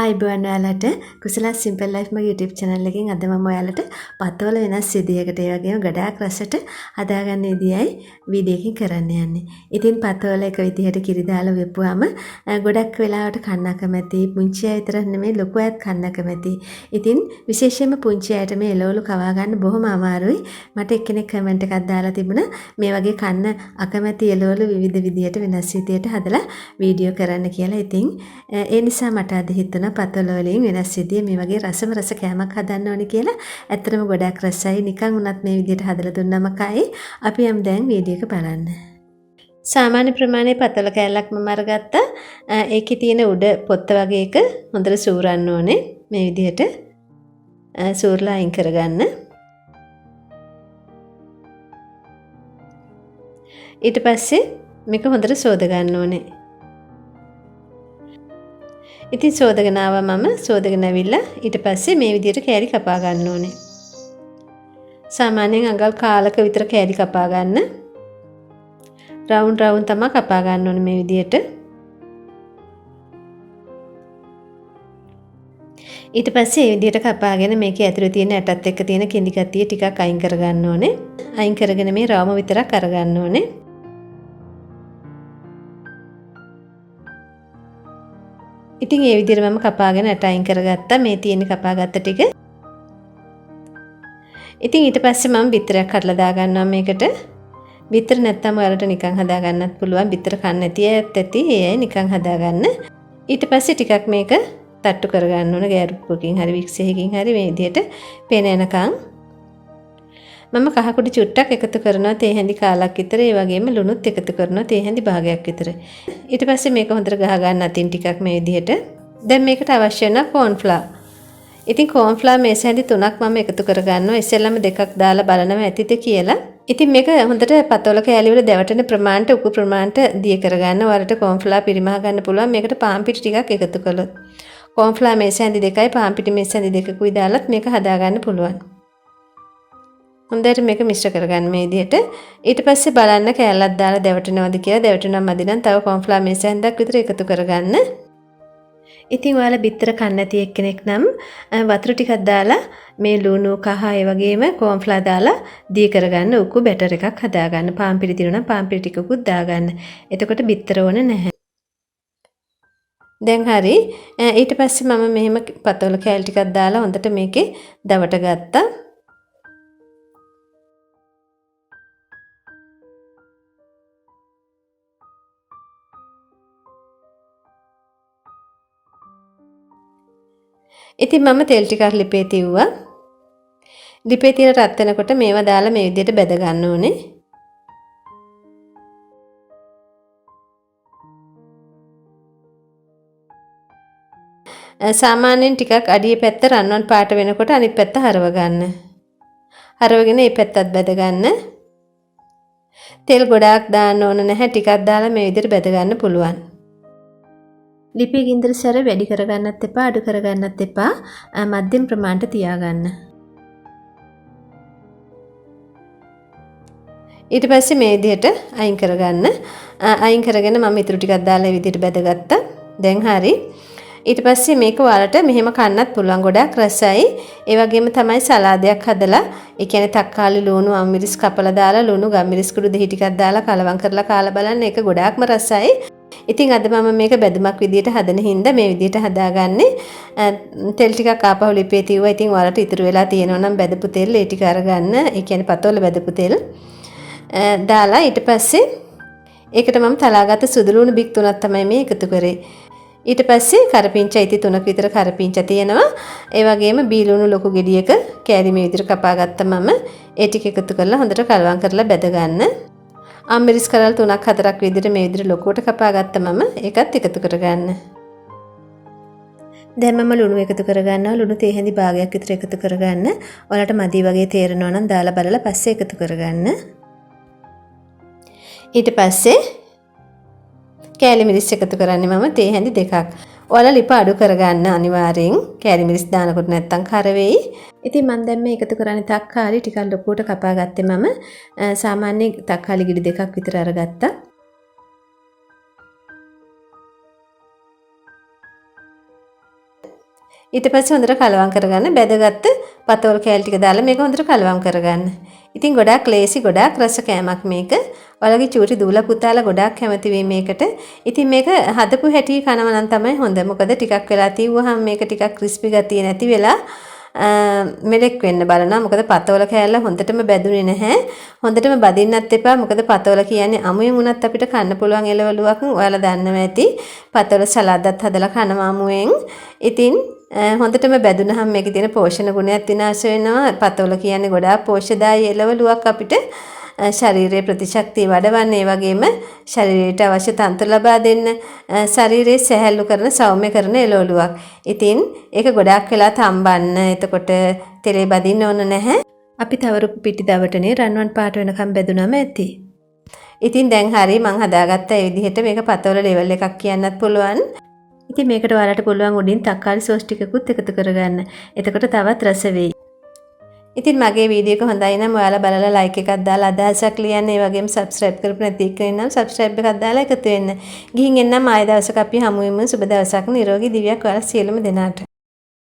ආයිබෝන් ඔයාලට කුසලා simple life මගේ YouTube channel එකෙන් අද මම ඔයාලට පතෝල වෙනස් විදියකට ඒ වගේම ගොඩාක් රසට හදාගන්න විදියයි වීඩියෝ එකකින් කරන්න යන්නේ. ඉතින් පතෝල එක විදිහට කිරි දාලා වෙපුවාම ගොඩක් වෙලාවට කන්න කැමති. පුංචි අය විතරක් නෙමෙයි ලොකු අයත් කන්න කැමති. ඉතින් විශේෂයෙන්ම පුංචි අයට මේ එළවලු කවා ගන්න බොහොම අමාරුයි. මට එක්කෙනෙක් කමෙන්ට් එකක් දාලා තිබුණා මේ වගේ කන්න අකමැති එළවලු විවිධ විදියට වෙනස් විදියට හදලා වීඩියෝ කරන්න කියලා. ඉතින් ඒ නිසා මට අද හිතුණා පතෝල වලින් වෙනස් විදිය මේ වගේ රසම රස කෑමක් හදන්න ඕනේ කියලා. ඇත්තටම ගොඩක් රසයි. නිකන් උනත් මේ විදියට හදලා දුන්නම කයි. අපි යමු දැන් වීඩියෝ එක බලන්න. සාමාන්‍ය ප්‍රමාණයේ පතෝල කෑල්ලක් මම අරගත්තා. ඒකේ තියෙන උඩ පොත්ත වගේ එක හොඳට සූරන්න ඕනේ. මේ විදියට සූරලා අයින් කරගන්න. ඊට පස්සේ මේක හොඳට සෝද ගන්න ඕනේ. ඉතින් සෝදගෙන ආවා මම සෝදගෙන ඇවිල්ලා ඊට පස්සේ මේ විදියට කෑලි කපා ගන්න ඕනේ. සාමාන්‍යයෙන් අඟල් කාලක විතර කෑලි කපා ගන්න. රවුන්ඩ් තමයි කපා ගන්න ඕනේ මේ විදියට. ඊට පස්සේ මේ විදියට කපාගෙන මේකේ ඇතුලේ තියෙන ඇටත් එක්ක තියෙන කිඳි ගතිය ටිකක් අයින් කර ගන්න ඕනේ. අයින් කරගෙන මේ රවුම විතරක් අරගන්න ඕනේ. ඉතින් ඒ විදිහට මම කපාගෙන ඇට අයින් කරගත්තා. මේ තියෙන කපාගත්ත ටික. ඉතින් ඊට පස්සේ මම බිත්තරයක් කඩලා දා ගන්නවා මේකට. බිත්තර නැත්තම් ඔයාලට නිකන් හදා ගන්නත් පුළුවන්. බිත්තර කන්න නැති අයත් ඇති. ඒ අය නිකන් හදා ගන්න. ඊට පස්සේ ටිකක් මේක තට්ටු කර ගන්න ඕන ගෑරුප්පකින් හරි වික්ස් එකකින් හරි මේ විදිහට පේන යනකම්. මම කහ කුඩි චුට්ටක් එකතු කරනවා තේ හැඳි කාලක් විතර. ඒ වගේම ලුණුත් එකතු කරනවා තේ හැඳි භාගයක් විතර. ඊට පස්සේ මේක හොඳට ගහ ගන්න අතින් ටිකක් මේ විදිහට. දැන් මේකට අවශ්‍ය වෙන කෝන් ෆ්ලවර්. ඉතින් කෝන් ෆ්ලවර් මේස හැඳි 3ක් මම එකතු කර ගන්නවා. ඉස්සෙල්ලාම 2ක් දාලා බලනවා ඇතිද කියලා. ඉතින් මේක හොඳට පතෝල කෑලි වල දැවටෙන ප්‍රමාණයට උපු ප්‍රමාණයට දිය කර ගන්න. ඔයාලට කෝන් ෆ්ලවර් පිරිමහ ගන්න පුළුවන්. මේකට පාන් පිටි ටිකක් එකතු කළොත්. කෝන් ෆ්ලවර් මේස හැඳි 2යි පාන් පිටි මේස හැඳි 2කුයි දාලත් මේක හදා ගන්න පුළුවන්. හොඳට මේක මිශ්‍ර කරගන්න මේ විදිහට. ඊට පස්සේ බලන්න කෑල්ලක් දාලා දැවටෙනවද කියලා. දැවටෙනවා මදි නම් තව කෝන් ෆ්ලවර් මේස හැන්දක් විතර එකතු කරගන්න. ඉතින් ඔයාලා බිත්තර කන්න නැති එක්කෙනෙක් නම් වතුර ටිකක් දාලා මේ ලුණු කහ ඒ වගේම කෝන් ෆ්ලවර් දාලා දී කරගන්න උකු බැටර් එකක් හදාගන්න. පාන් පිටි දිනුනා පාන් පිටි ටිකකුත් දාගන්න. එතකොට බිත්තර ඕන නැහැ. දැන් හරි. ඊට පස්සේ මම මෙහෙම පතෝල කෑලි ටිකක් දාලා හොඳට මේකේ දවට ගත්තා. ඉතින් මම තෙල් ටිකක් ලිපේ තියුවා. ලිපේ තියෙන රත් වෙනකොට මේවා දාලා මේ විදිහට බෙද ගන්න ඕනේ. සාමාන්‍යයෙන් ටිකක් අඩියේ පැත්ත රන්වන් පාට වෙනකොට අනිත් පැත්ත හරව ගන්න. හරවගෙන මේ පැත්තත් බෙද ගන්න. තෙල් ගොඩාක් දාන්න ඕන නැහැ. ටිකක් දාලා මේ විදිහට බෙද ගන්න පුළුවන්. ලිපේ ගින්දර සැර වැඩි කරගන්නත් එපා අඩු කරගන්නත් එපා. මධ්‍යම ප්‍රමාණයට තියාගන්න. ඊට පස්සේ මේ විදිහට අයින් කරගන්න. අයින් කරගෙන මම ඊටු ටිකක් දාලා මේ විදිහට බෙදගත්තා. දැන් හරි. ඊට පස්සේ මේක ඔයාලට මෙහෙම කන්නත් පුළුවන්. ගොඩක් රසයි. ඒ වගේම තමයි සලාදයක් හදලා ඒ කියන්නේ තක්කාලි ලුණු අමිරිස් කපලා දාලා ලුණු ගම්මිරිස් කුඩු දෙහි ටිකක් දාලා කලවම් කරලා කාලා බලන්න. ඒක ගොඩාක්ම රසයි. ඉතින් අද මම මේක බෙදමක් විදියට හදන හින්දා මේ විදියට හදාගන්නේ. තෙල් ටිකක් ආපහු ලිපේ තියුවා. ඉතින් ඔයාලට ඉතුරු වෙලා තියෙනවා නම් බෙදපු තෙල් ඒ ටික අරගන්න. ඒ කියන්නේ පතෝල බෙදපු තෙල් දාලා ඊට පස්සේ ඒකට මම තලාගත්ත සුදු ලුණු බික් 3ක් තමයි මේ එකතු කරේ. ඊට පස්සේ කරපිංචා ඉති 3ක විතර කරපිංචා තියෙනවා. ඒ වගේම බීලුණු ලොකු ගෙඩියක කෑලි මේ විදිහට කපා ගත්තා මම. ඒ ටික එකතු කරලා හොඳට කලවම් කරලා බෙද ගන්න. අම්මිරිස් කරල් 3ක් 4ක් විදිහට මේ විදිහට ලොකුවට කපා ගත්තා මම. ඒකත් එකතු කරගන්න. දැන් මම ලුණු එකතු කරගන්නවා. ලුණු තේ හැඳි භාගයක් විතර එකතු කරගන්න. ඔයාලට මදි වගේ තේරෙනවා නම් දාලා බලලා පස්සේ එකතු කරගන්න. ඊට පස්සේ කෑලි මිරිස් එකතු කරන්නේ මම තේ හැඳි 2ක්. ඔයාලා ලිප අඩු කරගන්න අනිවාර්යෙන්. කෑලි මිරිස් දානකොට නැත්තම් කර වෙයි. ඉතින් මම දැන් මේ එකතු කරන්නේ තක්කාලි ටිකක් ලොකුවට කපා ගත්තේ මම. සාමාන්‍ය තක්කාලි ගෙඩි 2ක් විතර අරගත්තා. ඊට පස්සේ හොඳට කලවම් කරගන්න. බැදගත්ත පතෝල කෑලි ටික දාලා මේක හොඳට කලවම් කරගන්න. ඉතින් ගොඩාක් ලේසි ගොඩාක් රස කෑමක් මේක. ඔයාලගේ චූටි දූලා පුතාලා ගොඩාක් කැමති වෙයි මේකට. ඉතින් මේක හදපු හැටි කනව නම් තමයි හොඳ. මොකද ටිකක් වෙලා තියුවහම මේක ටිකක් ක්‍රිස්පි ගතිය නැති වෙලා මෙලෙක් වෙන්න බලනවා. මොකද පතෝල කෑල්ල හොඳටම බැදුනේ නැහැ. හොඳටම බදින්නත් එපා. මොකද පතෝල කියන්නේ අමුයෙන් උනත් අපිට කන්න පුළුවන් එළවලුවක්. ඔයාලා දන්නවා ඇති. පතෝල සලාදත් හදලා කනවා අමුයෙන්. ඉතින් හොඳටම බැදුනහම මේකේ තියෙන පෝෂණ ගුණයත් විනාශ වෙනවා. පතෝල කියන්නේ ගොඩාක් පෝෂ්‍යදායී එළවලුවක් අපිට ශරීරයේ ප්‍රතිශක්තිය වඩවන්න, ඒ වගේම ශරීරයට අවශ්‍ය තන්ත්‍ර ලබා දෙන්න, ශරීරයේ සැහැල්ලු කරන සෞම්‍ය කරන එළවලුවක්. ඉතින් ඒක ගොඩාක් වෙලා තම්බන්න. එතකොට තෙලේ බදින්න ඕන නැහැ. අපි තවරුපු පිටි දවටනේ රන්වන් පාට වෙනකම් බැදුනම ඇති. ඉතින් දැන් හරි මං හදාගත්ත ඒ විදිහට මේක පතෝල ලෙවල් එකක් කියන්නත් පුළුවන්. ඉතින් මේකට ඔයාලට පුළුවන් උඩින් තක්කාලි සෝස් ටිකකුත් එකතු කරගන්න. එතකොට තවත් රස වෙයි. ඉතින් මගේ වීඩියෝ එක හොඳයි නම් ඔයාලා බලලා ලයික් එකක් දාලා අදහසක් ලියන්න. ඒ වගේම සබ්ස්ක්‍රයිබ් කරපු නැති කෙනෙක් නම් සබ්ස්ක්‍රයිබ් එකක් දාලා එකතු වෙන්න. ගිහින් එන්නම් ආයෙ දවසක අපි හමු වෙමු. සුබ දවසක්. නිරෝගී දිවියක් ඔයාලා සියලුම දෙනාට.